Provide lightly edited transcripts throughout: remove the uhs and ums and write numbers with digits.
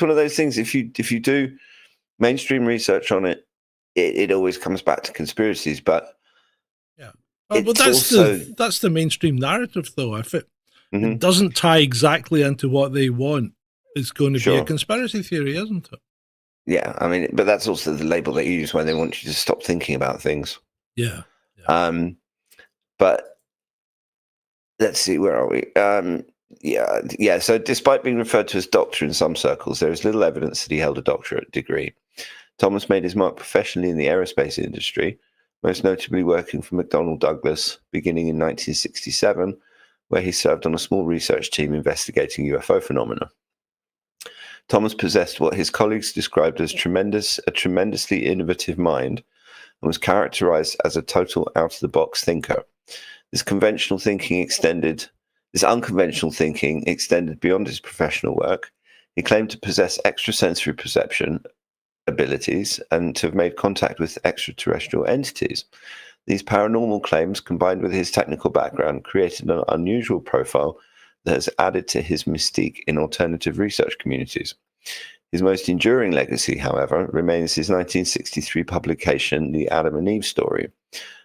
one of those things. If you do mainstream research on it, it always comes back to conspiracies. But yeah, well, that's the mainstream narrative, though. If it doesn't tie exactly into what they want, it's going to be a conspiracy theory, isn't it? Yeah, I mean, but that's also the label they use when they want you to stop thinking about things. Yeah. But let's see, where are we? Yeah. So despite being referred to as doctor in some circles, there is little evidence that he held a doctorate degree. Thomas made his mark professionally in the aerospace industry, most notably working for McDonnell Douglas, beginning in 1967, where he served on a small research team investigating UFO phenomena. Thomas possessed what his colleagues described as a tremendously innovative mind, and was characterized as a total out-of-the-box thinker. This unconventional thinking extended beyond his professional work. He claimed to possess extrasensory perception abilities and to have made contact with extraterrestrial entities. These paranormal claims, combined with his technical background, created an unusual profile that has added to his mystique in alternative research communities. His most enduring legacy, however, remains his 1963 publication, The Adam and Eve Story,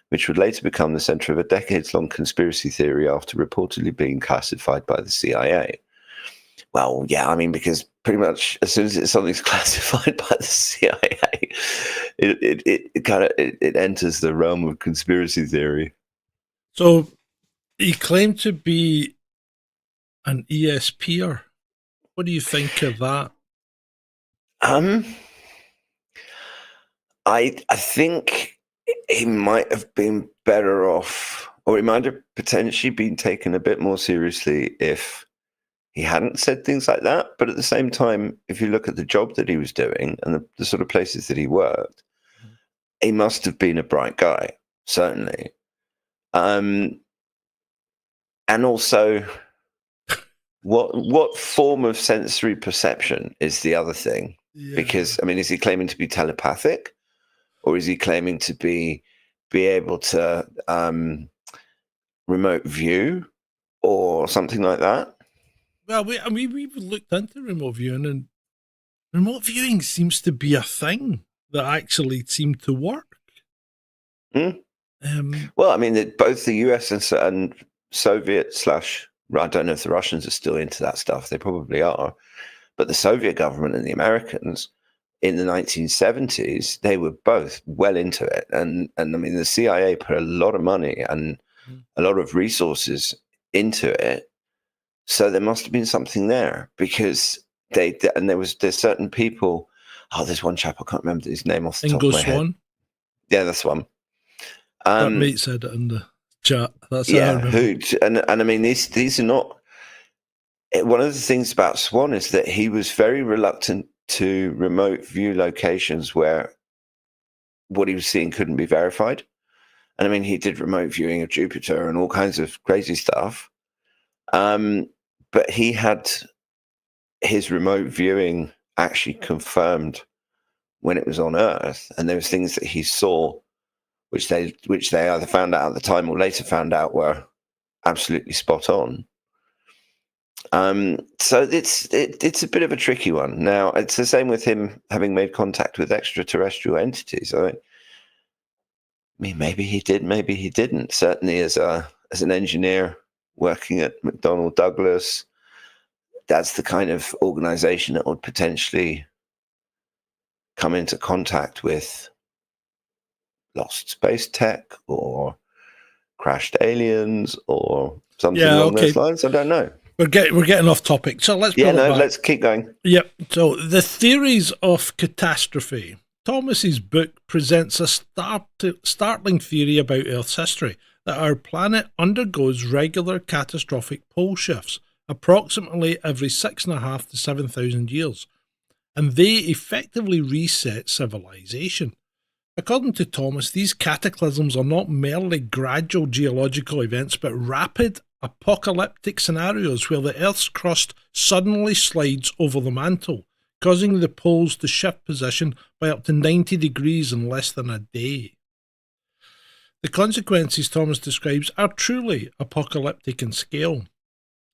which would later become the center of a decades-long conspiracy theory after reportedly being classified by the CIA. Well, yeah, I mean, because pretty much as soon as something's classified by the CIA, it enters the realm of conspiracy theory. So he claimed to be an ESPer. What do you think of that? I think he might have been better off, or he might have potentially been taken a bit more seriously if he hadn't said things like that. But at the same time, if you look at the job that he was doing and the sort of places that he worked, he must have been a bright guy, certainly. And also, what form of sensory perception is the other thing? Yeah. Because, I mean, is he claiming to be telepathic, or is he claiming to be able to remote view or something like that? Well, we've looked into remote viewing, and remote viewing seems to be a thing that actually seemed to work. Well, I mean, both the US and Soviet / I don't know if the Russians are still into that stuff. They probably are. But the Soviet government and the Americans in the 1970s, they were both well into it. And I mean, the CIA put a lot of money and a lot of resources into it. So there must have been something there, because there's certain people. Oh, there's one chap, I can't remember his name off the top of my head. Yeah, that's one. That mate said it in the chat. That's and I mean, these are not. One of the things about Swan is that he was very reluctant to remote view locations where what he was seeing couldn't be verified. And I mean, he did remote viewing of Jupiter and all kinds of crazy stuff. But he had his remote viewing actually confirmed when it was on Earth, and there was things that he saw which they either found out at the time or later found out were absolutely spot on. So it's a bit of a tricky one. Now, it's the same with him having made contact with extraterrestrial entities. I mean, maybe he did, maybe he didn't. Certainly, as an engineer working at McDonnell Douglas, that's the kind of organization that would potentially come into contact with lost space tech or crashed aliens or something along those lines. I don't know. We're getting off topic, so let's let's keep going. Yep. So the theories of catastrophe. Thomas's book presents a startling theory about Earth's history, that our planet undergoes regular catastrophic pole shifts, approximately every 6.5 to 7,000 years, and they effectively reset civilization. According to Thomas, these cataclysms are not merely gradual geological events, but rapid apocalyptic scenarios where the Earth's crust suddenly slides over the mantle, causing the poles to shift position by up to 90 degrees in less than a day. The consequences Thomas describes are truly apocalyptic in scale.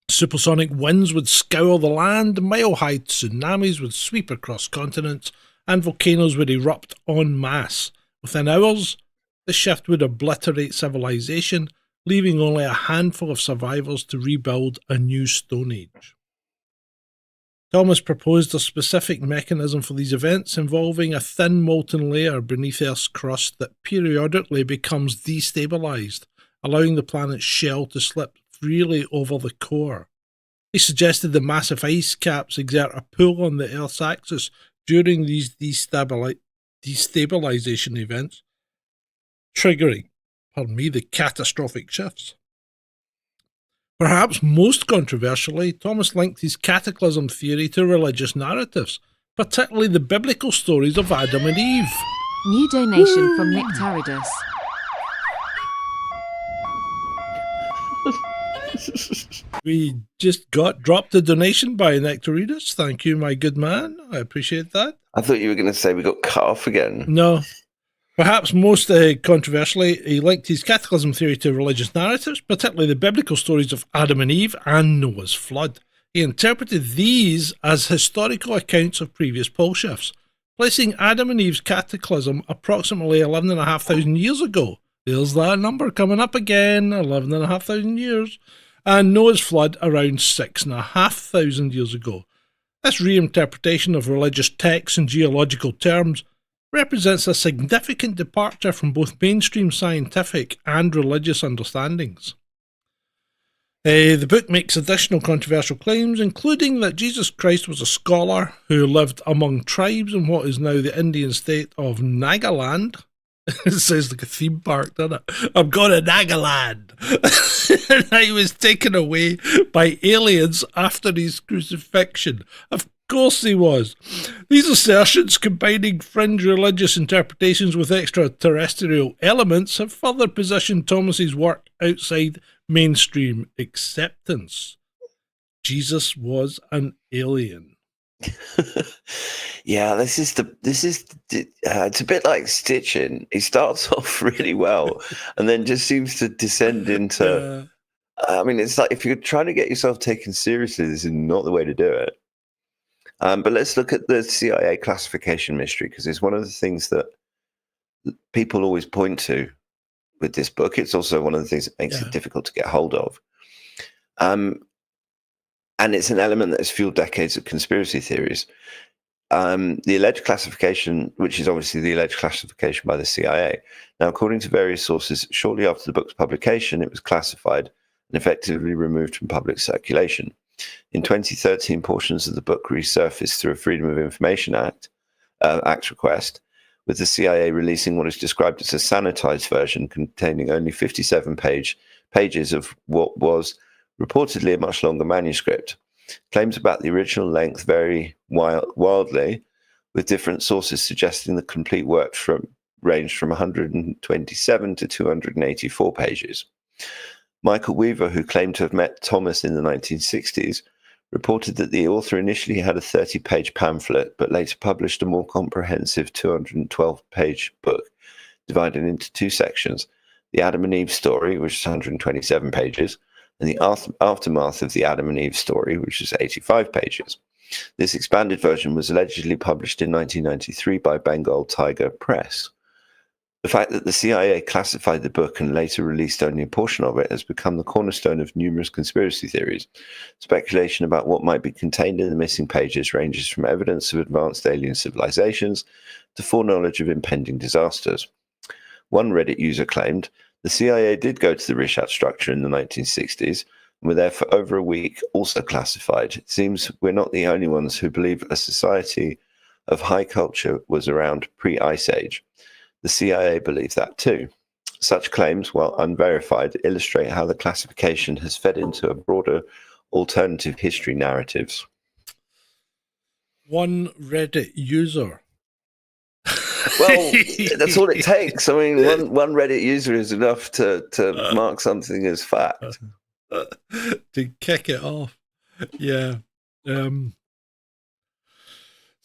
Supersonic winds would scour the land, mile-high tsunamis would sweep across continents, and volcanoes would erupt en masse. Within hours, the shift would obliterate civilization, leaving only a handful of survivors to rebuild a new Stone Age. Thomas proposed a specific mechanism for these events involving a thin molten layer beneath Earth's crust that periodically becomes destabilised, allowing the planet's shell to slip freely over the core. He suggested the massive ice caps exert a pull on the Earth's axis during these destabilisation events, triggering, the catastrophic shifts. Perhaps most controversially, Thomas linked his cataclysm theory to religious narratives, particularly the biblical stories of Adam and Eve. New donation from Nectaridus. We just got dropped a donation by Nectaridus. Thank you, my good man. I appreciate that. I thought you were going to say we got cut off again. No. Perhaps most controversially, he linked his cataclysm theory to religious narratives, particularly the biblical stories of Adam and Eve and Noah's flood. He interpreted these as historical accounts of previous pole shifts, placing Adam and Eve's cataclysm approximately 11,500 years ago. There's that number coming up again, 11,500 years. And Noah's flood around 6,500 years ago. This reinterpretation of religious texts in geological terms represents a significant departure from both mainstream scientific and religious understandings. The book makes additional controversial claims, including that Jesus Christ was a scholar who lived among tribes in what is now the Indian state of Nagaland. It sounds like a theme park, doesn't it? I'm going to Nagaland. And he was taken away by aliens after his crucifixion. Of course he was. These assertions, combining fringe religious interpretations with extraterrestrial elements, have further positioned Thomas's work outside mainstream acceptance. Jesus was an alien. Yeah, it's a bit like Stitching. He starts off really well and then just seems to descend into I mean, it's like if you're trying to get yourself taken seriously, this is not the way to do it. But let's look at the CIA classification mystery, because it's one of the things that people always point to with this book. It's also one of the things that makes it difficult to get hold of. And it's an element that has fueled decades of conspiracy theories. The alleged classification, which is obviously the alleged classification by the CIA. Now, according to various sources, shortly after the book's publication, it was classified and effectively removed from public circulation. In 2013, portions of the book resurfaced through a Freedom of Information Act request, with the CIA releasing what is described as a sanitized version containing only 57 pages of what was reportedly a much longer manuscript. Claims about the original length vary wildly, with different sources suggesting the complete work ranged from 127 to 284 pages. Michael Weaver, who claimed to have met Thomas in the 1960s, reported that the author initially had a 30-page pamphlet, but later published a more comprehensive 212-page book, divided into two sections: the Adam and Eve story, which is 127 pages, and the aftermath of the Adam and Eve story, which is 85 pages. This expanded version was allegedly published in 1993 by Bengal Tiger Press. The fact that the CIA classified the book and later released only a portion of it has become the cornerstone of numerous conspiracy theories. Speculation about what might be contained in the missing pages ranges from evidence of advanced alien civilizations to foreknowledge of impending disasters. One Reddit user claimed, the CIA did go to the Rishat structure in the 1960s and were there for over a week, also classified. It seems we're not the only ones who believe a society of high culture was around pre-Ice Age. The CIA believed that too. Such claims, while unverified, illustrate how the classification has fed into a broader alternative history narratives. One Reddit user. Well, that's all it takes. I mean, one Reddit user is enough to mark something as fact. To kick it off. Yeah.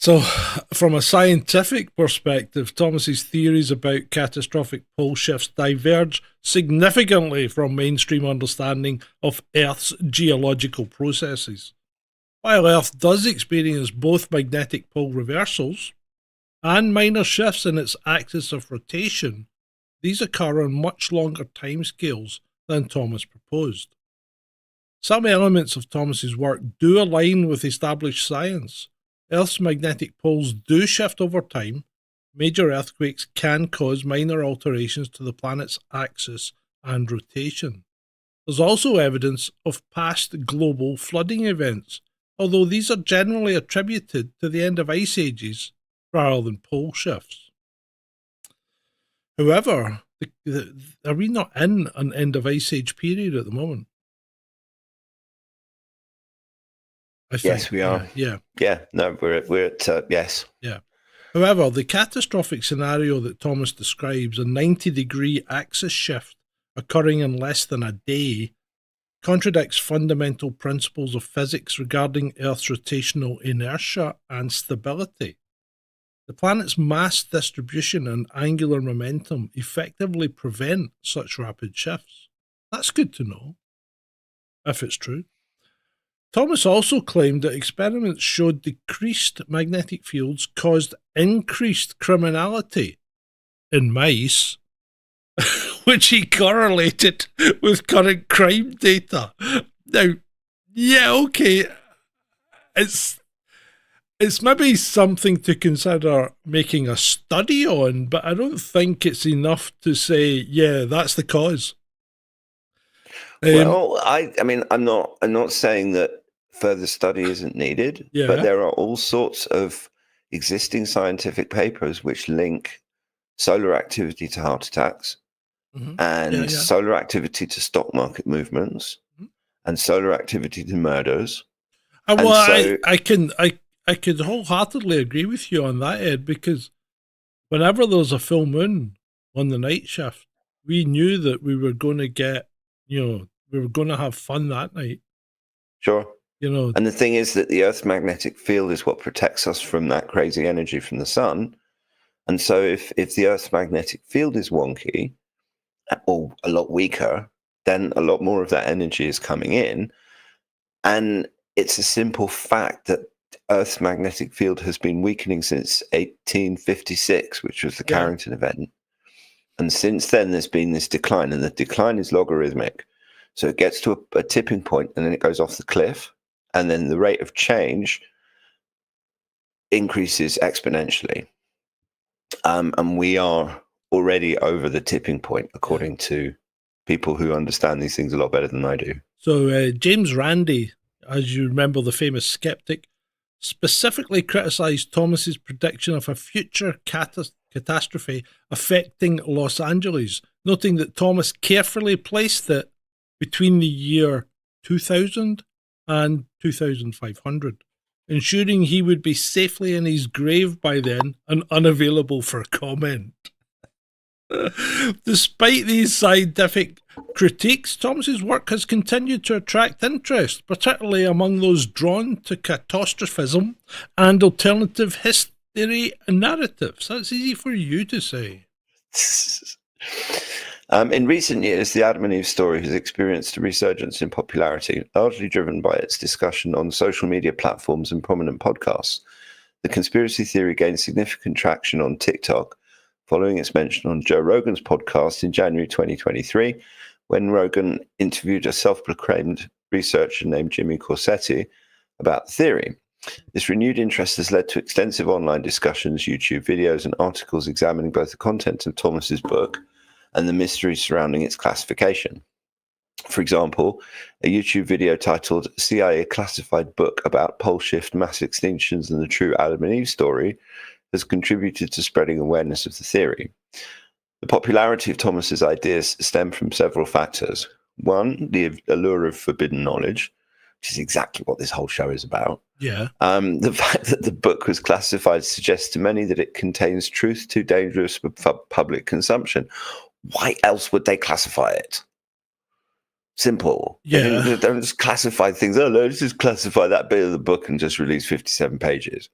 So, from a scientific perspective, Thomas's theories about catastrophic pole shifts diverge significantly from mainstream understanding of Earth's geological processes. While Earth does experience both magnetic pole reversals and minor shifts in its axis of rotation, these occur on much longer timescales than Thomas proposed. Some elements of Thomas's work do align with established science. Earth's magnetic poles do shift over time. Major earthquakes can cause minor alterations to the planet's axis and rotation. There's also evidence of past global flooding events, although these are generally attributed to the end of ice ages rather than pole shifts. However, are we not in an end of ice age period at the moment? Yes, we are. Yeah. No, we're at yes. Yeah. However, the catastrophic scenario that Thomas describes, a 90-degree axis shift occurring in less than a day, contradicts fundamental principles of physics regarding Earth's rotational inertia and stability. The planet's mass distribution and angular momentum effectively prevent such rapid shifts. That's good to know, if it's true. Thomas also claimed that experiments showed decreased magnetic fields caused increased criminality in mice, which he correlated with current crime data. Now, yeah, okay, it's maybe something to consider making a study on, but I don't think it's enough to say, yeah, that's the cause. Well, I mean, I'm not saying that further study isn't needed, but there are all sorts of existing scientific papers which link solar activity to heart attacks and solar activity to stock market movements and solar activity to murders. Well, I could wholeheartedly agree with you on that, Ed, because whenever there's a full moon on the night shift, we knew that we were going to get, we were going to have fun that night. Sure. And the thing is that the Earth's magnetic field is what protects us from that crazy energy from the sun. And so if the Earth's magnetic field is wonky or a lot weaker, then a lot more of that energy is coming in. And it's a simple fact that Earth's magnetic field has been weakening since 1856, which was the Carrington event. And since then, there's been this decline, and the decline is logarithmic. So it gets to a tipping point, and then it goes off the cliff. And then the rate of change increases exponentially. And we are already over the tipping point, according to people who understand these things a lot better than I do. So James Randi, as you remember, the famous skeptic, specifically criticised Thomas's prediction of a future catastrophe affecting Los Angeles, noting that Thomas carefully placed it between the year 2000 and 2500, ensuring he would be safely in his grave by then and unavailable for comment. Despite these scientific critiques, Thomas's work has continued to attract interest, particularly among those drawn to catastrophism and alternative history narratives. That's easy for you to say. In recent years, the Adam and Eve story has experienced a resurgence in popularity, largely driven by its discussion on social media platforms and prominent podcasts. The conspiracy theory gained significant traction on TikTok, following its mention on Joe Rogan's podcast in January 2023, when Rogan interviewed a self-proclaimed researcher named Jimmy Corsetti about the theory. This renewed interest has led to extensive online discussions, YouTube videos, and articles examining both the content of Thomas's book and the mysteries surrounding its classification. For example, a YouTube video titled CIA Classified Book About Pole Shift, Mass Extinctions, and the True Adam and Eve Story has contributed to spreading awareness of the theory. The popularity of Thomas's ideas stem from several factors. One, the allure of forbidden knowledge, which is exactly what this whole show is about. Yeah. The fact that the book was classified suggests to many that it contains truth too dangerous for public consumption. Why else would they classify it? Simple. Yeah. They don't just classify things. Oh, no, let's just classify that bit of the book and just release 57 pages.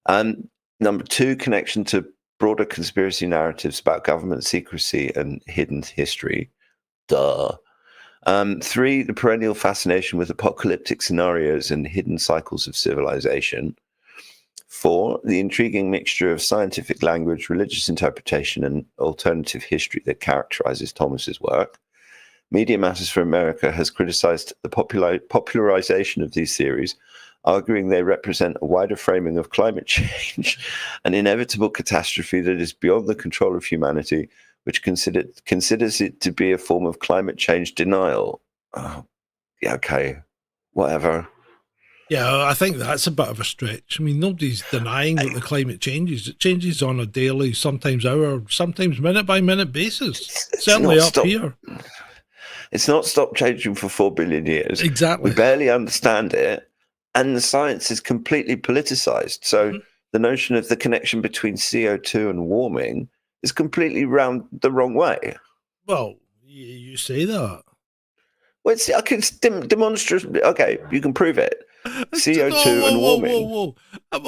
Number 2, connection to broader conspiracy narratives about government secrecy and hidden history. Duh. 3, the perennial fascination with apocalyptic scenarios and hidden cycles of civilization. 4, the intriguing mixture of scientific language, religious interpretation, and alternative history that characterizes Thomas's work. Media Matters for America has criticized the popularization of these theories, arguing they represent a wider framing of climate change, an inevitable catastrophe that is beyond the control of humanity, which considers it to be a form of climate change denial. Oh, yeah, okay, whatever. Yeah, I think that's a bit of a stretch. I mean, nobody's denying that the climate changes. It changes on a daily, sometimes hour, sometimes minute-by-minute basis. Certainly up here. It's not stopped changing for 4 billion years. Exactly. We barely understand it, and the science is completely politicized. So the notion of the connection between CO2 and warming is completely round the wrong way. Well, you say that. Well, I can demonstrate. Okay, you can prove it. CO2 and warming. Whoa. I'm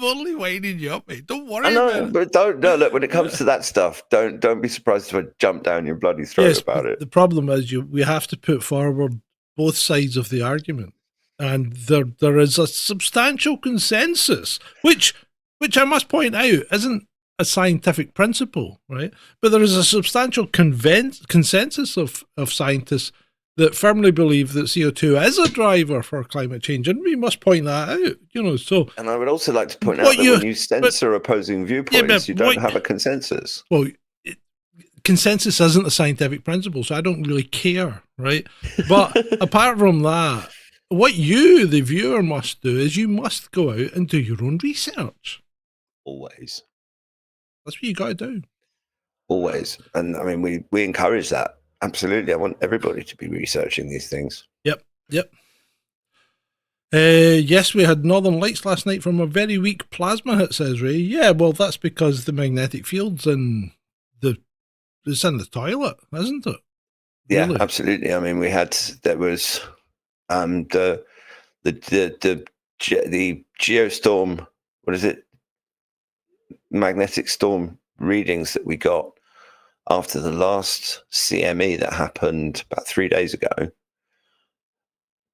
only winding you up, mate. Don't worry. I know, about it. but don't. No, look. When it comes to that stuff, don't be surprised if I jump down your bloody throat about it. The problem is, we have to put forward both sides of the argument, and there is a substantial consensus, which I must point out isn't a scientific principle, right? But there is a substantial consensus of scientists that firmly believe that CO2 is a driver for climate change, and we must point that out, So, and I would also like to point out that when you censor opposing viewpoints, you don't have a consensus. Well, consensus isn't a scientific principle, so I don't really care, right? But apart from that, what you, the viewer, must do is you must go out and do your own research. Always. That's what you got to do. Always. And I mean, we encourage that. Absolutely. I want everybody to be researching these things. Yep. Yes, we had northern lights last night from a very weak plasma hit, says Ray. Yeah, well, that's because the magnetic field's it's in the toilet, isn't it? Yeah, really? Absolutely. I mean, there was the geostorm, what is it? Magnetic storm readings that we got after the last CME that happened about 3 days ago.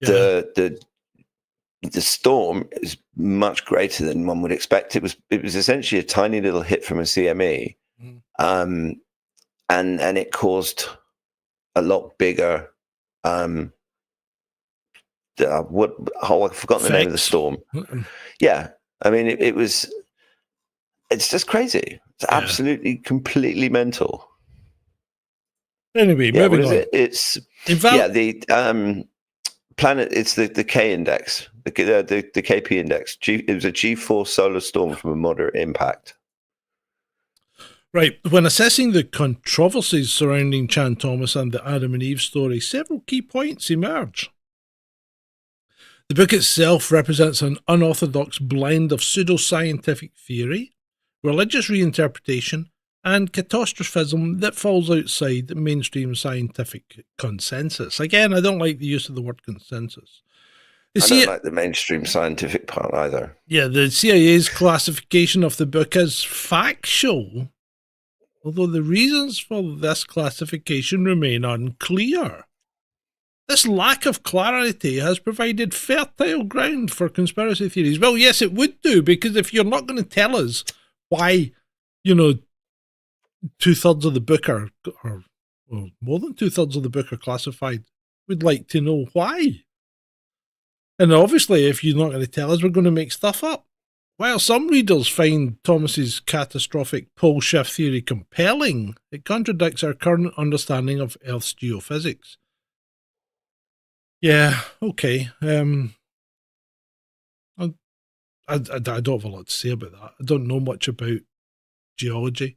Yeah. The storm is much greater than one would expect. It was essentially a tiny little hit from a CME, and it caused a lot bigger. I've forgotten the name of the storm. Yeah, I mean it's just crazy. It's absolutely completely mental. Anyway, moving on. It's the planet. It's the K index, the KP index. It was a G4 solar storm from a moderate impact. Right. When assessing the controversies surrounding Chan Thomas and the Adam and Eve story, several key points emerge. The book itself represents an unorthodox blend of pseudoscientific theory, religious reinterpretation, and catastrophism that falls outside the mainstream scientific consensus. Again, I don't like the use of the word consensus. I don't like the mainstream scientific part either. Yeah, the CIA's classification of the book is factual, although the reasons for this classification remain unclear. This lack of clarity has provided fertile ground for conspiracy theories. Well, yes, it would do, because if you're not going to tell us why, 2/3 of the book or more than 2/3 of the book are classified, we'd like to know why. And obviously, if you're not going to tell us, we're going to make stuff up. While some readers find Thomas's catastrophic pole shift theory compelling, it contradicts our current understanding of Earth's geophysics. Yeah, okay. I don't have a lot to say about that. I don't know much about geology.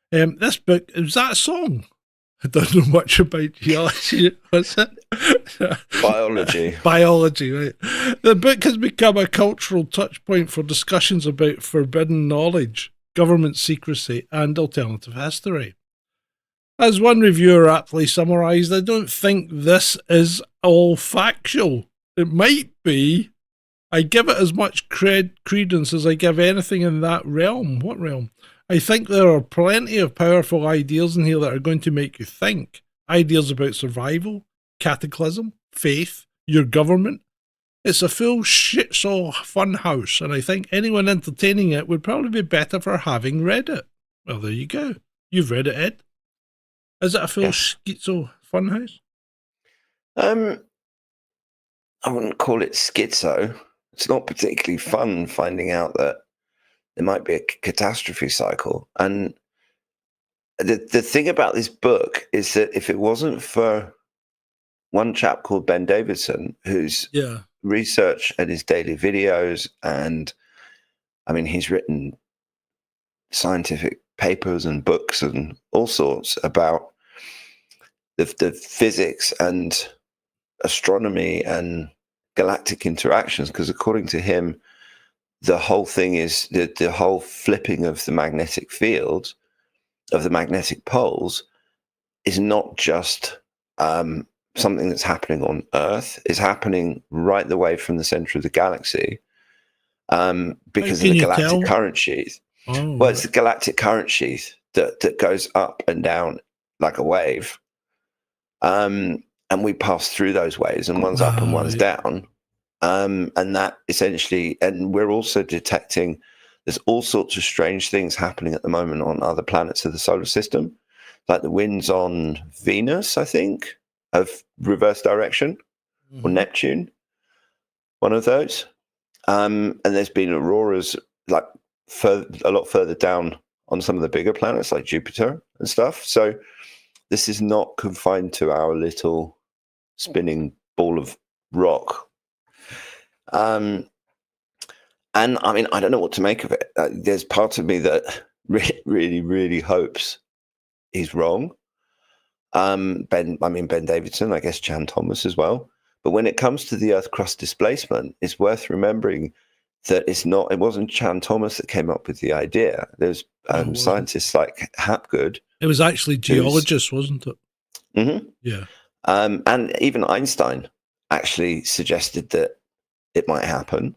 This book, is that a song? I don't know much about geology. What's it? Biology. Biology, right. The book has become a cultural touch point for discussions about forbidden knowledge, government secrecy, and alternative history. As one reviewer aptly summarised, I don't think this is all factual. It might be, I give it as much credence as I give anything in that realm. What realm? I think there are plenty of powerful ideas in here that are going to make you think. Ideas about survival, cataclysm, faith, your government. It's a full shit-show fun house, and I think anyone entertaining it would probably be better for having read it. Well, there you go. You've read it, Ed. Is it a full schizo fun house? I wouldn't call it schizo. It's not particularly fun finding out that there might be a catastrophe cycle. And the thing about this book is that if it wasn't for one chap called Ben Davidson, whose research and his daily videos, and I mean, he's written scientific papers and books and all sorts about the physics and astronomy and galactic interactions, because according to him, the whole thing is the whole flipping of the magnetic field, of the magnetic poles, is not just something that's happening on Earth. It's happening right the way from the center of the galaxy, because of the galactic current sheath. Oh, well, it's the galactic current sheath that goes up and down like a wave. And we pass through those waves, and one's up and one's down. And that essentially, and we're also detecting there's all sorts of strange things happening at the moment on other planets of the solar system, like the winds on Venus, I think, of reverse direction, or Neptune, one of those. And there's been auroras like a lot further down on some of the bigger planets like Jupiter and stuff. So this is not confined to our little spinning ball of rock. And I mean, I don't know what to make of it. There's part of me that really, really hopes he's wrong. Ben Davidson, I guess Chan Thomas as well. But when it comes to the Earth crust displacement, it's worth remembering that it wasn't Chan Thomas that came up with the idea. There's scientists like Hapgood. It was actually geologists, wasn't it? Mm-hmm. Yeah. And even Einstein actually suggested that it might happen.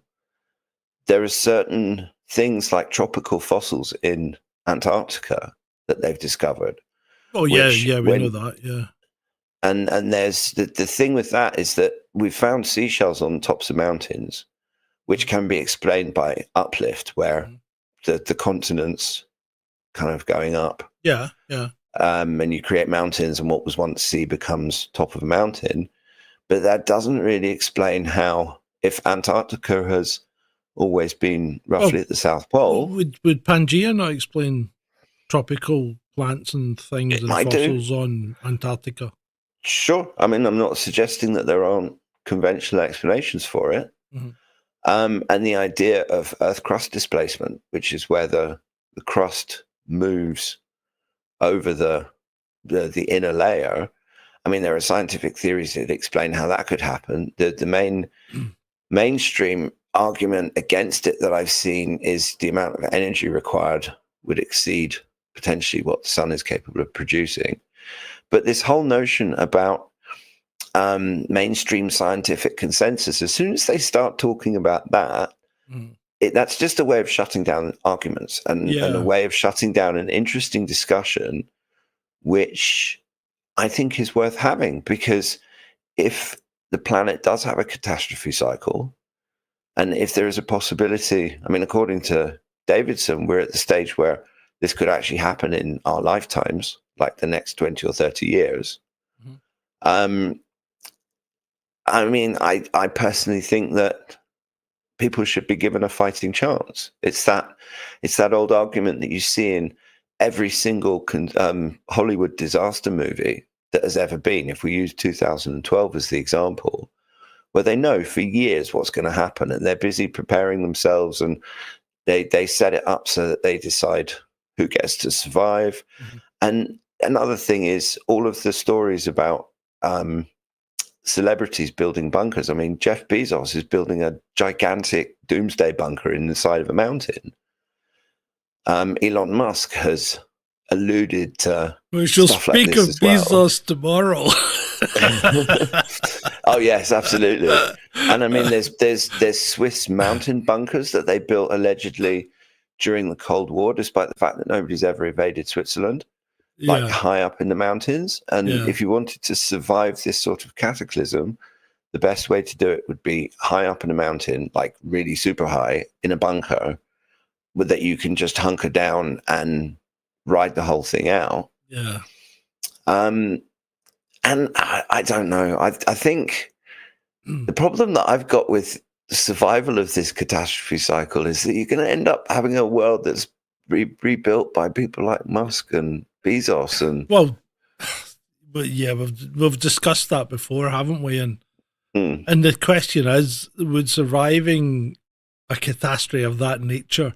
There are certain things like tropical fossils in Antarctica that they've discovered. Oh, yeah, we know that, yeah. And there's the thing with that is that we've found seashells on tops of mountains, which can be explained by uplift, where the continents kind of going up. Yeah, yeah. And you create mountains, and what was once sea becomes top of a mountain. But that doesn't really explain how, if Antarctica has always been roughly at the South Pole. Would Pangea not explain tropical plants and things and fossils on Antarctica? Sure. I mean, I'm not suggesting that there aren't conventional explanations for it. Mm-hmm. And the idea of Earth crust displacement, which is where the crust moves over the inner layer. I mean, there are scientific theories that explain how that could happen. The mainstream argument against it that I've seen is the amount of energy required would exceed potentially what the sun is capable of producing. But this whole notion about mainstream scientific consensus, as soon as they start talking about that, that's just a way of shutting down arguments and a way of shutting down an interesting discussion, which I think is worth having, because if the planet does have a catastrophe cycle, and if there is a possibility, I mean, according to Davidson, we're at the stage where this could actually happen in our lifetimes, like the next 20 or 30 years. I mean, I personally think that people should be given a fighting chance. It's that old argument that you see in every single Hollywood disaster movie that has ever been. If we use 2012 as the example, where they know for years what's going to happen, and they're busy preparing themselves, and they set it up so that they decide who gets to survive. And another thing is all of the stories about celebrities building bunkers. I mean, Jeff Bezos is building a gigantic doomsday bunker in the side of a mountain. Elon Musk has alluded to. We shall speak of Bezos tomorrow. Oh yes, absolutely. And I mean, there's Swiss mountain bunkers that they built allegedly during the Cold War, despite the fact that nobody's ever invaded Switzerland, like Yeah, high up in the mountains. And yeah, if you wanted to survive this sort of cataclysm, the best way to do it would be high up in a mountain, like really super high in a bunker, that you can just hunker down and ride the whole thing out. yeah. And I don't know. I think the problem that I've got with the survival of this catastrophe cycle is that you're going to end up having a world that's rebuilt by people like Musk and Bezos. And Well, but yeah, we've discussed that before, haven't we? And the question is, would surviving a catastrophe of that nature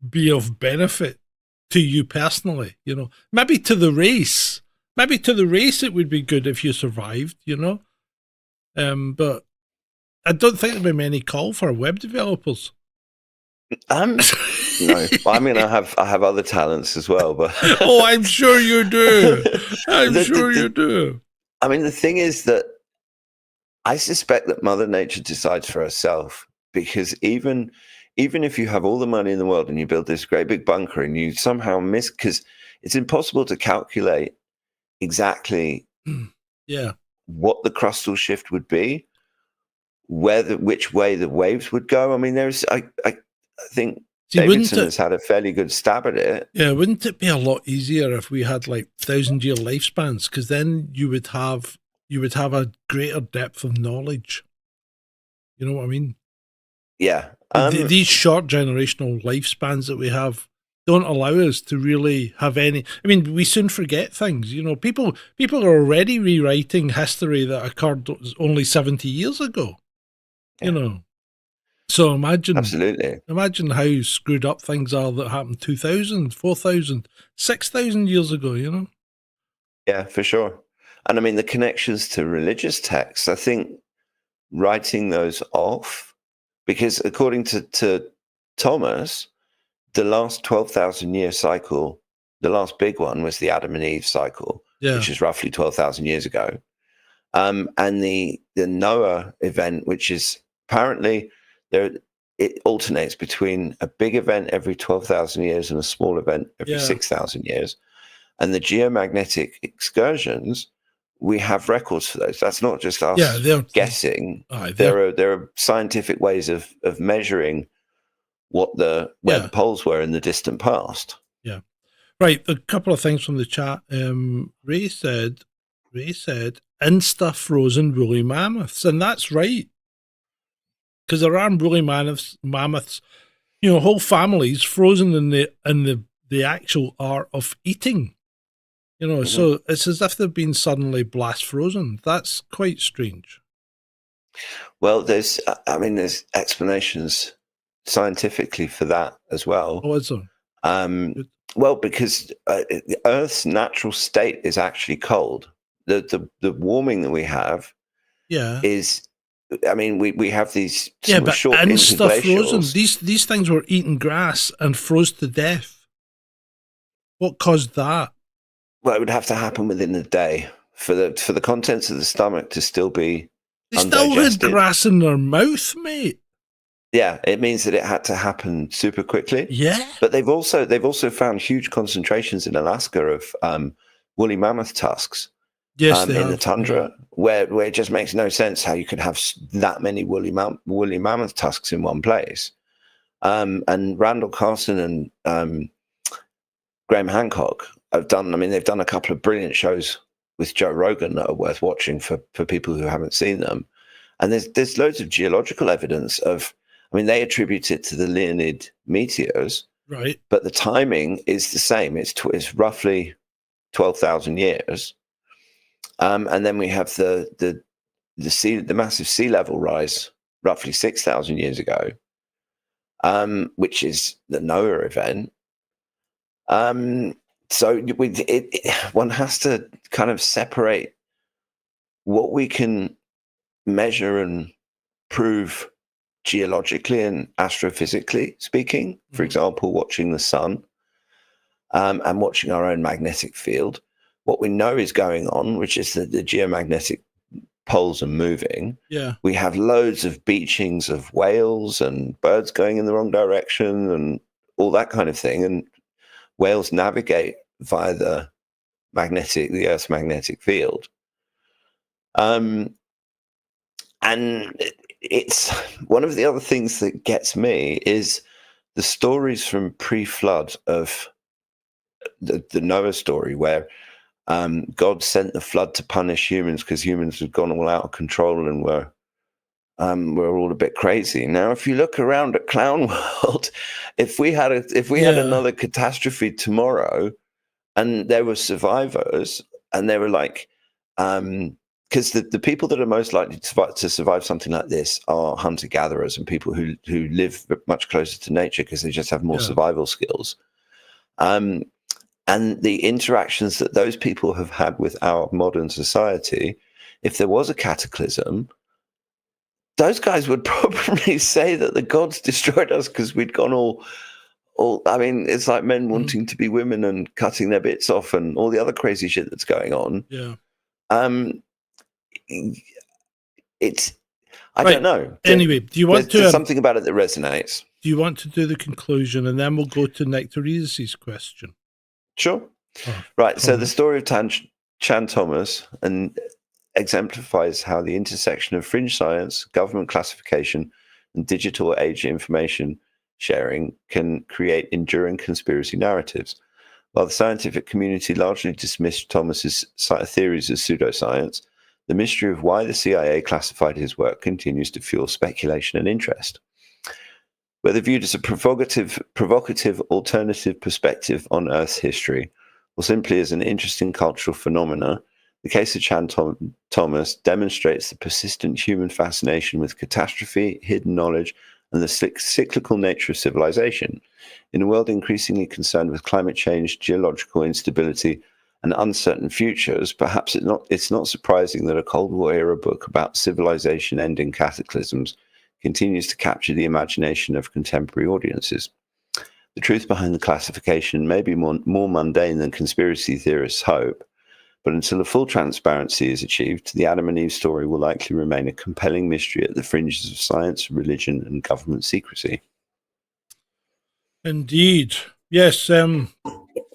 be of benefit to you personally? You know, maybe to the race. Maybe to the race it would be good if you survived, you know. But I don't think there'd be many call for web developers. No, I mean, I have other talents as well, but Oh, I'm sure you do. I'm sure you do. I mean, the thing is that I suspect that Mother Nature decides for herself, because even if you have all the money in the world and you build this great big bunker and you somehow miss, because it's impossible to calculate exactly what the crustal shift would be, which way the waves would go. I mean, I think Davidson has had a fairly good stab at it. Yeah, wouldn't it be a lot easier if we had like 1,000-year lifespans? Because then you would have a greater depth of knowledge. You know what I mean? Yeah. These short generational lifespans that we have don't allow us to really have any. I mean, we soon forget things. You know, people are already rewriting history that occurred only 70 years ago. Yeah. You know, so imagine how screwed up things are that happened 2,000, 4,000, 6,000 years ago. You know. Yeah, for sure. And I mean, the connections to religious texts, I think writing those off, because according to Thomas, the last 12,000 year cycle, the last big one was the Adam and Eve cycle, which is roughly 12,000 years ago. And the Noah event, which is apparently it alternates between a big event every 12,000 years and a small event every 6,000 years. And the geomagnetic excursions, we have records for those. That's not just us guessing. There are scientific ways of measuring where the poles were in the distant past. Yeah. Right. A couple of things from the chat. Ray said, Insta frozen woolly mammoths. And that's right. Because there are woolly mammoths, you know, whole families frozen in the actual art of eating. You know, so it's as if they've been suddenly blast frozen. That's quite strange. Well, there's explanations scientifically for that as well. Oh, is there? Well, because the Earth's natural state is actually cold. The warming that we have is, I mean, we have these but short frozen. These things were eating grass and froze to death. What caused that? Well, it would have to happen within a day for the contents of the stomach to still be undigested. They still had grass in their mouth, mate. Yeah, it means that it had to happen super quickly. Yeah, but they've also found huge concentrations in Alaska of woolly mammoth tusks. Yes, in the tundra, where it just makes no sense how you could have that many woolly mammoth tusks in one place. And Randall Carson and Graham Hancock they've done a couple of brilliant shows with Joe Rogan that are worth watching for people who haven't seen them. And there's loads of geological evidence of, I mean, they attribute it to the Leonid meteors, right? But the timing is the same. It's roughly 12,000 years. And then we have the massive sea level rise roughly 6,000 years ago, which is the Noah event. So one has to kind of separate what we can measure and prove geologically and astrophysically speaking. For example, watching the sun and watching our own magnetic field. What we know is going on, which is the geomagnetic poles are moving. Yeah. We have loads of beachings of whales and birds going in the wrong direction and all that kind of thing. And whales navigate via the Earth's magnetic field. And it's one of the other things that gets me is the stories from pre-flood of the Noah story, where God sent the flood to punish humans because humans had gone all out of control and were all a bit crazy. Now, if you look around at Clown World, if we had another catastrophe tomorrow, and there were survivors, and they were like, because the people that are most likely to survive something like this are hunter-gatherers and people who live much closer to nature because they just have more survival skills. And the interactions that those people have had with our modern society, if there was a cataclysm, those guys would probably say that the gods destroyed us because we'd gone all. I mean, it's like men wanting to be women and cutting their bits off and all the other crazy shit that's going on. Yeah. I don't know. Anyway, do you want to... There's something about it that resonates. Do you want to do the conclusion and then we'll go to Nectaridis' question? Sure. Right. So the story of Chan Thomas exemplifies how the intersection of fringe science, government classification, and digital age information sharing can create enduring conspiracy narratives. While the scientific community largely dismissed Thomas's theories as pseudoscience, the mystery of why the CIA classified his work continues to fuel speculation and interest. Whether viewed as a provocative alternative perspective on Earth's history, or simply as an interesting cultural phenomena, the case of Chan Thomas demonstrates the persistent human fascination with catastrophe, hidden knowledge, and the cyclical nature of civilization. In a world increasingly concerned with climate change, geological instability, and uncertain futures, perhaps it's not surprising that a Cold War era book about civilization ending cataclysms continues to capture the imagination of contemporary audiences. The truth behind the classification may be more mundane than conspiracy theorists hope, but until a full transparency is achieved, the Adam and Eve story will likely remain a compelling mystery at the fringes of science, religion, and government secrecy. Indeed. Yes,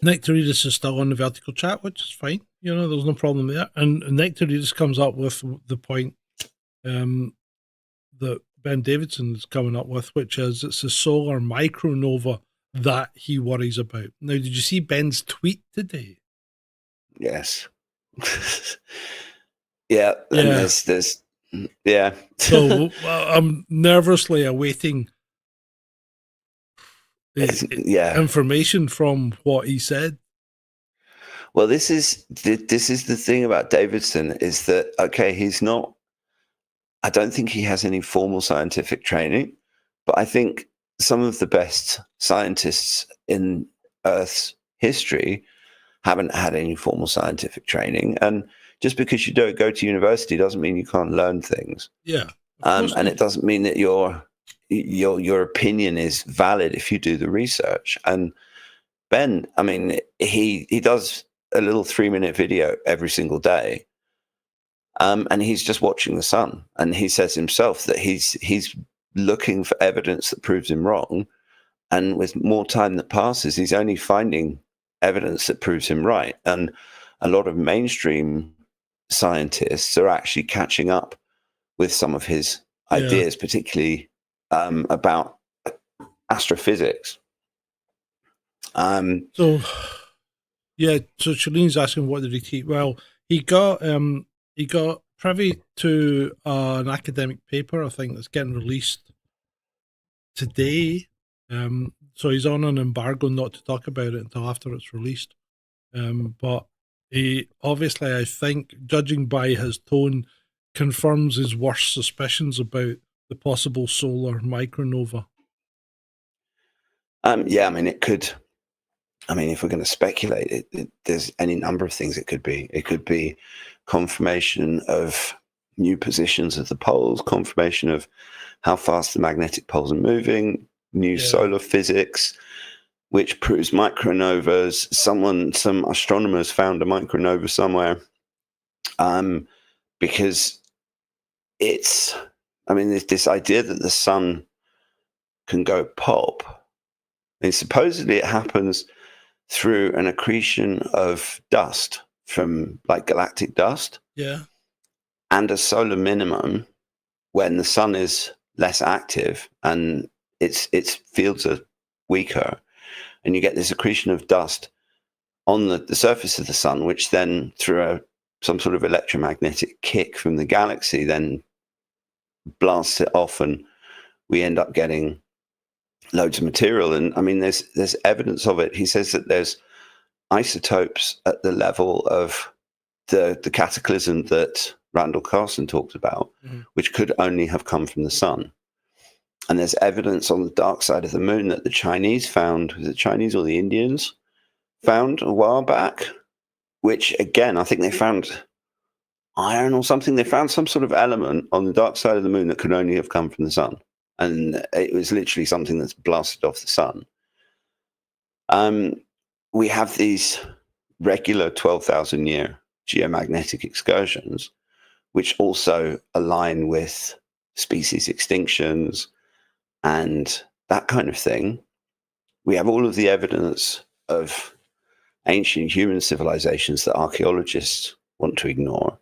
Nectaridis is still on the vertical chat, which is fine. You know, there's no problem there. And Nectaridis comes up with the point that Ben Davidson is coming up with, which is it's a solar micronova that he worries about. Now, did you see Ben's tweet today? Yes. Yeah. And there's yeah. So I'm nervously awaiting information from what he said. Well, this is the thing about Davidson is that, okay, I don't think he has any formal scientific training, but I think some of the best scientists in Earth's history haven't had any formal scientific training. And just because you don't go to university doesn't mean you can't learn things. Yeah. And it doesn't mean that your opinion is valid if you do the research. And Ben, I mean, he does a little 3-minute video every single day. And he's just watching the sun. And he says himself that he's looking for evidence that proves him wrong. And with more time that passes, he's only finding evidence that proves him right. And a lot of mainstream scientists are actually catching up with some of his ideas, particularly about astrophysics. So Shalene's asking, what did he teach? Well, he got privy to an academic paper, I think, that's getting released today. So he's on an embargo not to talk about it until after it's released. But he obviously, I think, judging by his tone, confirms his worst suspicions about the possible solar micronova. Yeah, I mean, it could. I mean, if we're going to speculate, there's any number of things it could be. It could be confirmation of new positions of the poles, confirmation of how fast the magnetic poles are moving, new solar physics, which proves micronovas. Some astronomers found a micronova somewhere, because it's, I mean, this idea that the sun can go pop. I mean, supposedly it happens through an accretion of dust from like galactic dust Yeah. and a solar minimum when the sun is less active and its fields are weaker, and you get this accretion of dust on the surface of the sun, which then through some sort of electromagnetic kick from the galaxy then blasts it off, and we end up getting loads of material. And I mean, there's evidence of it. He says that there's isotopes at the level of the cataclysm that Randall Carlson talked about, which could only have come from the sun. And there's evidence on the dark side of the moon that the Chinese found, was it Chinese or the Indians, found a while back, which again, I think they found iron or something. They found some sort of element on the dark side of the moon that could only have come from the sun. And it was literally something that's blasted off the sun. We have these regular 12,000 year geomagnetic excursions, which also align with species extinctions and that kind of thing. We have all of the evidence of ancient human civilizations that archaeologists want to ignore,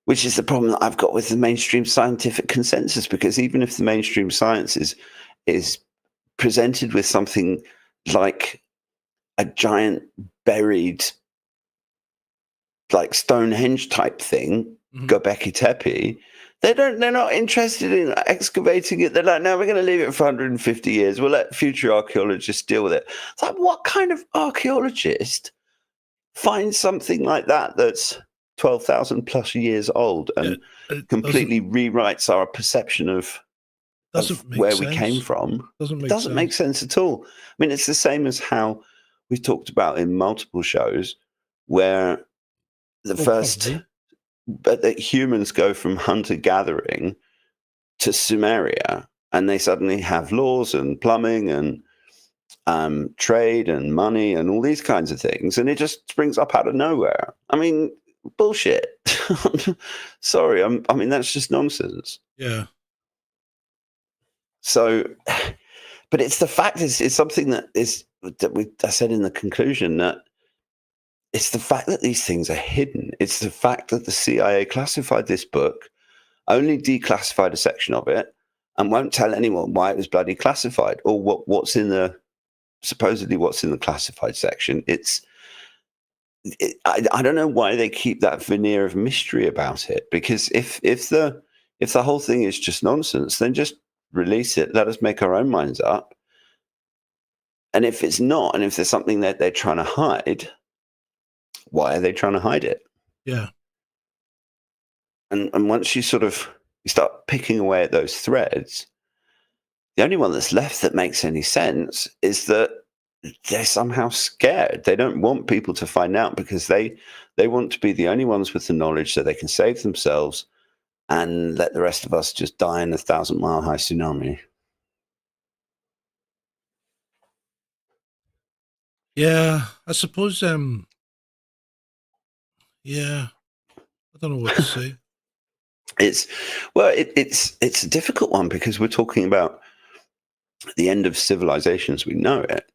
which is the problem that I've got with the mainstream scientific consensus, because even if the mainstream science is presented with something like a giant buried like Stonehenge type thing, Göbekli Tepe, they're not interested in excavating it. They're like, no, we're going to leave it for 150 years. We'll let future archaeologists deal with it. It's like, what kind of archaeologist finds something like that that's 12,000 plus years old and completely rewrites our perception of where we came from? It doesn't make sense at all. I mean, it's the same as how we've talked about in multiple shows where that humans go from hunter-gathering to Sumeria, and they suddenly have laws and plumbing and trade and money and all these kinds of things, and it just springs up out of nowhere. I mean, bullshit. Sorry, I mean, that's just nonsense. Yeah. So, but it's the fact it's something that I said in the conclusion, that it's the fact that these things are hidden. It's the fact that the CIA classified this book, only declassified a section of it, and won't tell anyone why it was bloody classified or what's in the supposedly what's in the classified section. I don't know why they keep that veneer of mystery about it, because if the whole thing is just nonsense, then just release it. Let us make our own minds up. And if it's not, and if there's something that they're trying to hide, why are they trying to hide it? Yeah. And once you start picking away at those threads, the only one that's left that makes any sense is that they're somehow scared. They don't want people to find out because they want to be the only ones with the knowledge so they can save themselves and let the rest of us just die in a 1,000-mile-high tsunami. Yeah, I suppose, yeah, I don't know what to say. It's a difficult one because we're talking about the end of civilization as we know it,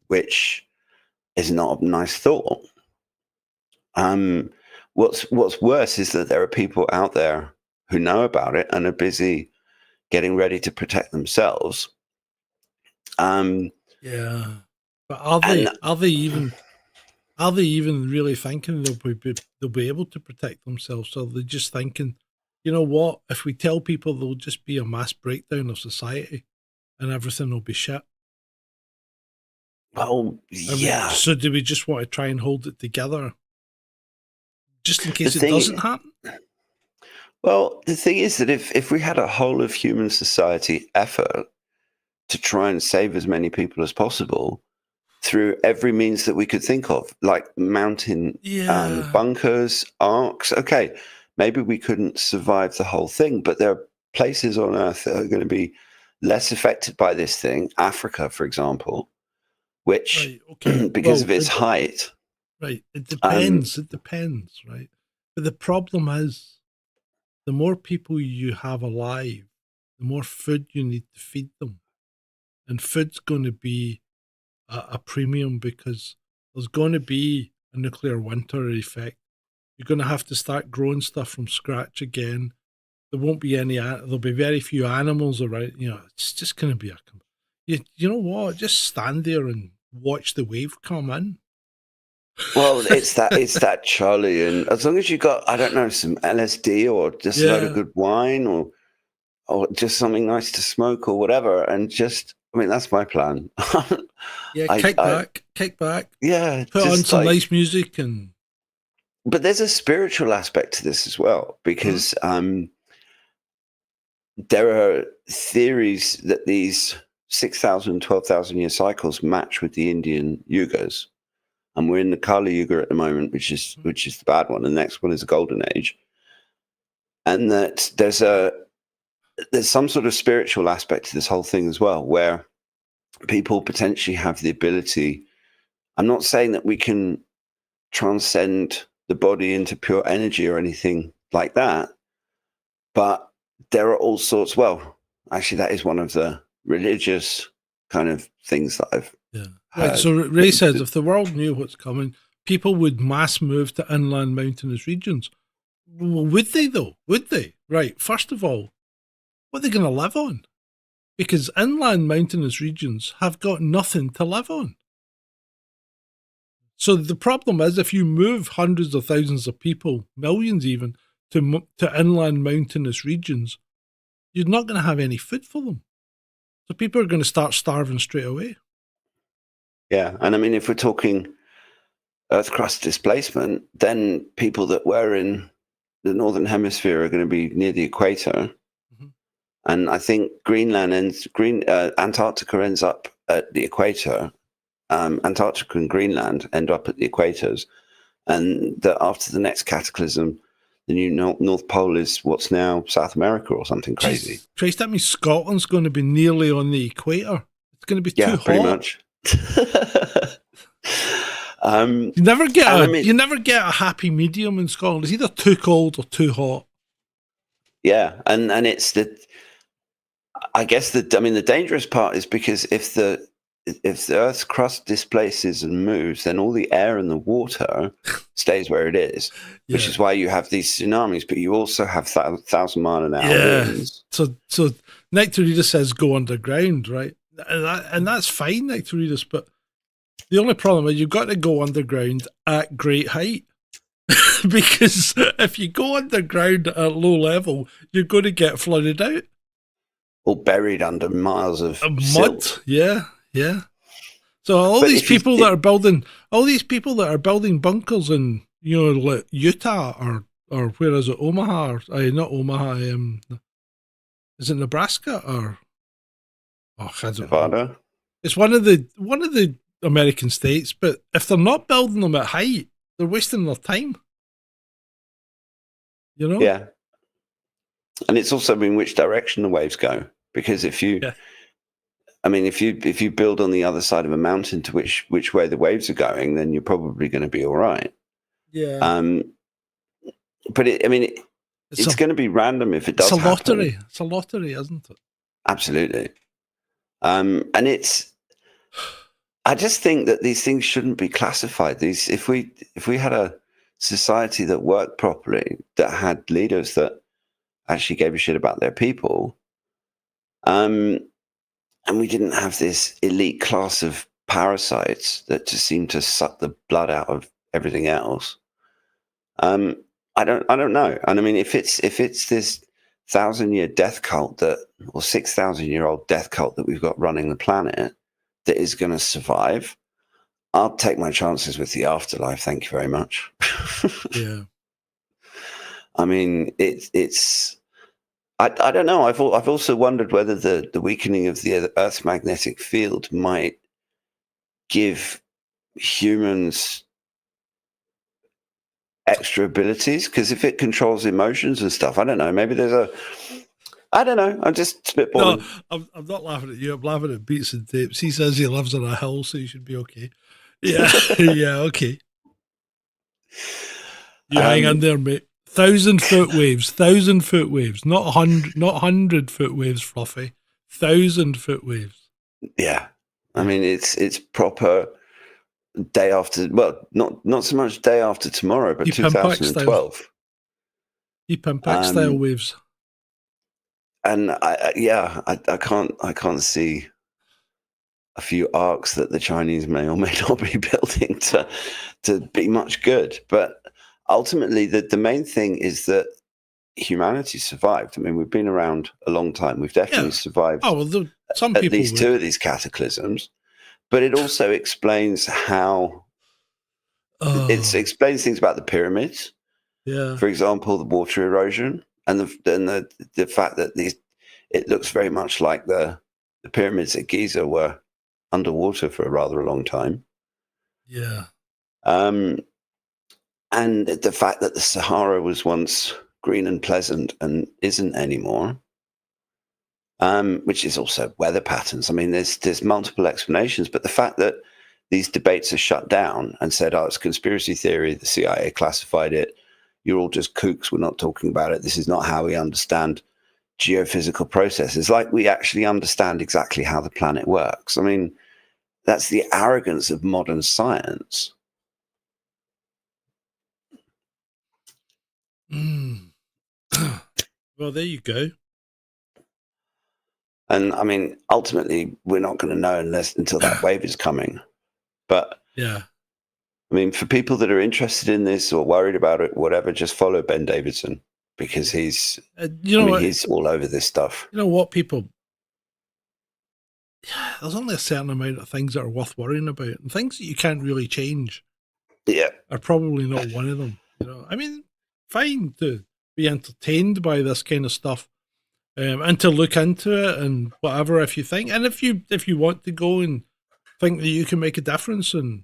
which is not a nice thought. What's worse is that there are people out there who know about it and are busy getting ready to protect themselves. Yeah, but are they even really thinking they'll be able to protect themselves? So they're just thinking, you know what? If we tell people, there'll just be a mass breakdown of society, and everything will be shit. Well, yeah. So do we just want to try and hold it together, just in case it doesn't happen? Well, the thing is that if we had a whole of human society effort to try and save as many people as possible through every means that we could think of, like mountain bunkers, arcs, okay, maybe we couldn't survive the whole thing, but there are places on Earth that are going to be less affected by this thing. Africa, for example, which, because of its height. Right, it depends, right? But the problem is, the more people you have alive, the more food you need to feed them. And food's going to be a premium because there's going to be a nuclear winter effect. You're going to have to start growing stuff from scratch again. There won't be there'll be very few animals around. It's just going to be you know what? Just stand there and watch the wave come in. Well, it's that Charlie, and as long as you got, I don't know, some LSD or just a load of good wine or just something nice to smoke or whatever, and just, I mean, that's my plan. Kick back. Yeah, put on some nice music But there's a spiritual aspect to this as well, because there are theories that these 6,000, 12,000 year cycles match with the Indian yugas. And we're in the Kali Yuga at the moment, which is the bad one. The next one is the Golden Age. And that there's some sort of spiritual aspect to this whole thing as well, where people potentially have the ability. I'm not saying that we can transcend the body into pure energy or anything like that, but there are all sorts. Well, actually, that is one of the religious kind of things that I've heard. Right, so Ray says, if the world knew what's coming, people would mass move to inland mountainous regions. Well, would they though? Would they? Right, first of all, what are they going to live on? Because inland mountainous regions have got nothing to live on. So the problem is, if you move hundreds of thousands of people, millions even, to inland mountainous regions, you're not going to have any food for them. So people are going to start starving straight away. Yeah, and I mean, if we're talking Earth crust displacement, then people that were in the northern hemisphere are going to be near the equator. And I think Antarctica ends up at the equator. Antarctica and Greenland end up at the equators. And that after the next cataclysm, the new North Pole is what's now South America or something crazy. Jesus Christ, that means Scotland's going to be nearly on the equator. It's going to be too hot. Pretty much. You never get a happy medium in Scotland. It's either too cold or too hot. Yeah, and it's the dangerous part is because if the Earth's crust displaces and moves, then all the air and the water stays where it is, which is why you have these tsunamis. But you also have 1,000-mile-an-hour winds. So Nectarita says go underground, right? And that's fine, Nectaritas, but the only problem is you've got to go underground at great height. Because if you go underground at low level, you're going to get flooded out. Or buried under miles of mud. silt. Yeah. So all these people that are building bunkers in, like Utah or where is it, Omaha? Not Omaha. Is it Nebraska or? Oh, I don't Nevada. know. It's one of the American states, but if they're not building them at height, they're wasting their time. Yeah. And it's also in which direction the waves go, because if you build on the other side of a mountain to which way the waves are going, then you're probably going to be all right. Yeah. But it's going to be random if it does. It's a lottery. Happen. It's a lottery, isn't it? Absolutely. And I just think that these things shouldn't be classified. If we had a society that worked properly, that had leaders that actually gave a shit about their people, and we didn't have this elite class of parasites that just seem to suck the blood out of everything else. I don't know. And I mean, if it's this 1,000-year death cult or 6,000-year-old death cult that we've got running the planet that is going to survive, I'll take my chances with the afterlife. Thank you very much. Yeah. I mean, it's. I don't know. I've also wondered whether the weakening of the Earth's magnetic field might give humans extra abilities, because if it controls emotions and stuff, I don't know. Maybe I don't know. I'm just spitballing. No, I'm not laughing at you. I'm laughing at Beats and Tapes. He says he lives on a hill, so you should be okay. Yeah, yeah, okay. You hang in there, mate. 1,000-foot waves, 1,000-foot waves, not 100-foot waves, Fluffy. 1,000-foot waves. Yeah. I mean, it's proper day after, well, not so much day after tomorrow, but Deep impact 2012. Deep impact style waves. And I can't see a few arcs that the Chinese may or may not be building to be much good. But ultimately, the main thing is that humanity survived. I mean, we've been around a long time. We've definitely survived. Oh, well, some at people least would. 2 of these cataclysms. But it also explains how it explains things about the pyramids. Yeah. For example, the water erosion and the fact that it looks very much like the pyramids at Giza were underwater for a rather long time. Yeah. And the fact that the Sahara was once green and pleasant and isn't anymore, which is also weather patterns. I mean, there's multiple explanations, but the fact that these debates are shut down and said, oh, it's conspiracy theory, the CIA classified it, you're all just kooks, we're not talking about it, this is not how we understand geophysical processes, like we actually understand exactly how the planet works. I mean, that's the arrogance of modern science. Well, there you go. And I mean, ultimately, we're not going to know until that wave is coming. But yeah, I mean, for people that are interested in this or worried about it, whatever, just follow Ben Davidson, because he's all over this stuff. You know what, people? There's only a certain amount of things that are worth worrying about, and things that you can't really change. Yeah, are probably not one of them. You know, I mean, fine to be entertained by this kind of stuff, and to look into it and whatever if you think, and if you want to go and think that you can make a difference and,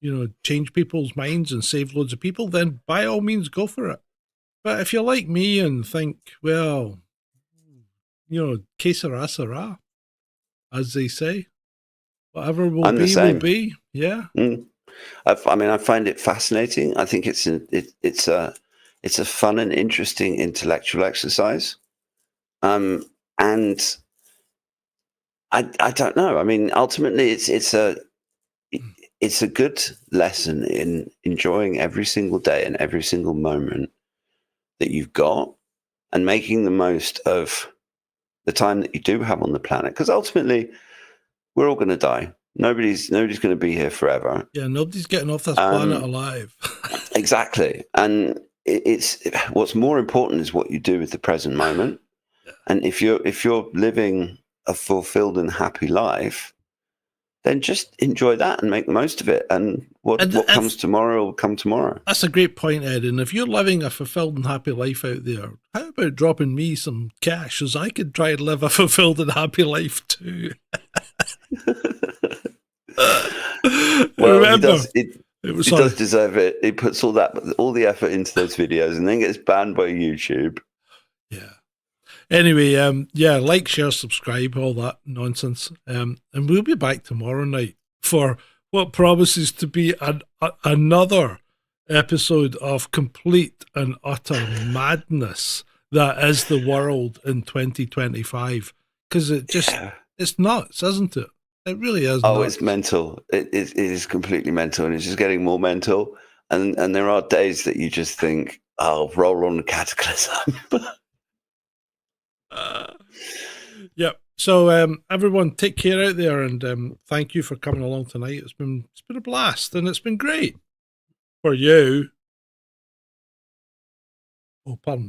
you know, change people's minds and save loads of people, then by all means go for it. But if you're like me and think, well, you know, que sera, sera, as they say, whatever will be, will be. Yeah. I mean, I find it fascinating. I think it's a fun and interesting intellectual exercise. And I don't know. I mean, ultimately, it's a good lesson in enjoying every single day and every single moment that you've got, and making the most of the time that you do have on the planet. Because ultimately, we're all going to die. Nobody's going to be here forever. Yeah, nobody's getting off this planet alive. Exactly. And it's what's more important is what you do with the present moment. Yeah. And if you're living a fulfilled and happy life, then just enjoy that and make the most of it. And what comes tomorrow will come tomorrow. That's a great point, Ed. And if you're living a fulfilled and happy life out there, how about dropping me some cash so I could try and live a fulfilled and happy life too? Well, remember, he does deserve it. He puts all the effort into those videos and then gets banned by YouTube. Yeah. Anyway, like, share, subscribe, all that nonsense. And we'll be back tomorrow night for what promises to be another episode of complete and utter madness that is the world in 2025. Because it's nuts, isn't it? It really is. Oh, nuts. It's mental. It is completely mental, and it's just getting more mental. And there are days that you just think, "I'll roll on the cataclysm." Yep. So everyone, take care out there, and thank you for coming along tonight. It's been a blast, and it's been great for you. Oh, pardon me.